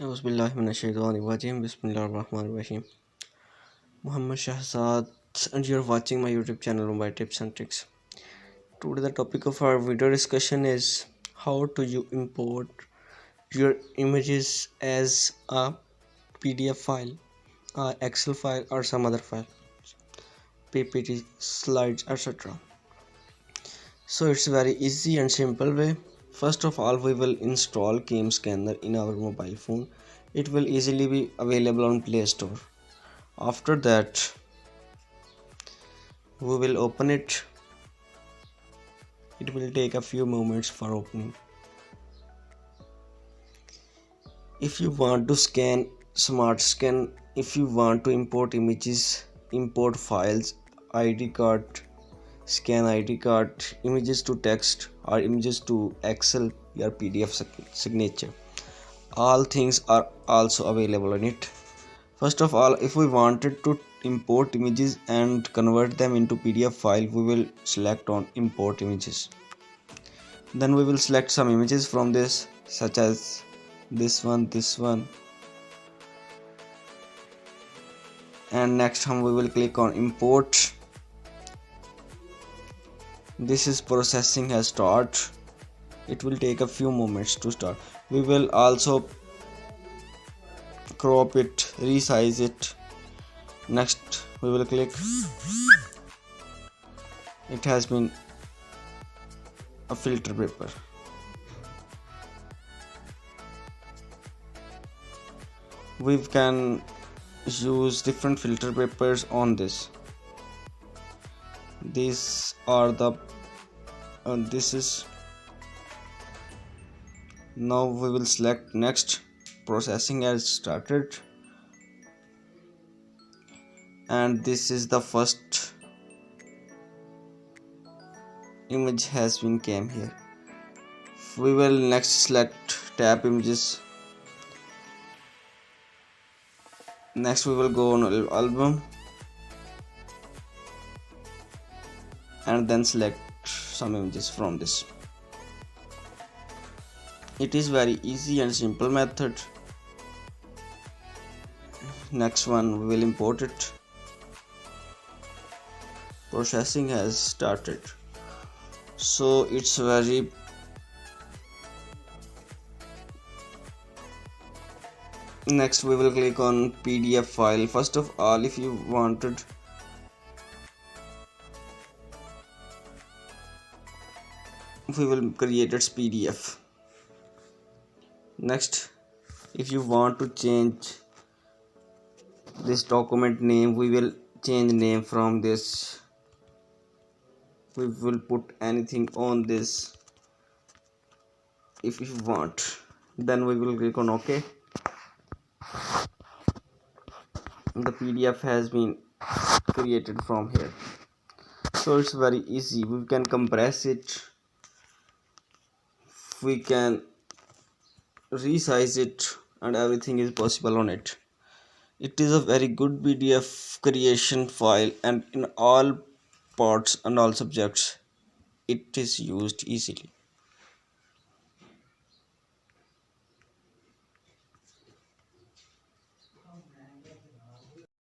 Bismillahirrahmanirrahim. Bismillahirrahmanirrahim. Muhammad Shahzad, and you're watching my YouTube channel by Tips and Tricks. Today, the topic of our video discussion is how to you import your images as a PDF file, a Excel file, or some other file, PPT, slides, etc. So it's very easy and simple way. First of all, we will install Game Scanner in our mobile phone. It will easily be available on Play Store. After that, we will open it. It will take a few moments for opening. If you want to scan, smart scan. If you want to import images, import files, ID card, scan ID card, images to text or images to Excel or PDF signature, all things are also available on it. First of all, if we wanted to import images and convert them into PDF file, we will select on import images. Then we will select some images from this, such as this one, and next we will click on import. This is processing has started. It will take a few moments to start. We will also crop it, resize it. Next we will click. It has been a filter paper. We can use different filter papers on this. These are the this is. Now we will select next. Processing has started, and this is the first image has been came here. We will next select tab images. Next we will go on album and then select some images from this. It is very easy and simple method. Next one, we will import it. Processing has started, so it's very next we will click on PDF file. First of all, if you wanted, we will create its PDF. Next, if you want to change this document name, we will change name from this. We will put anything on this if you want. Then we will click on OK. The PDF has been created from here, so it's very easy. We can compress it, we can resize it, and everything is possible on it. It is a very good PDF creation file, and in all parts and all subjects it is used easily.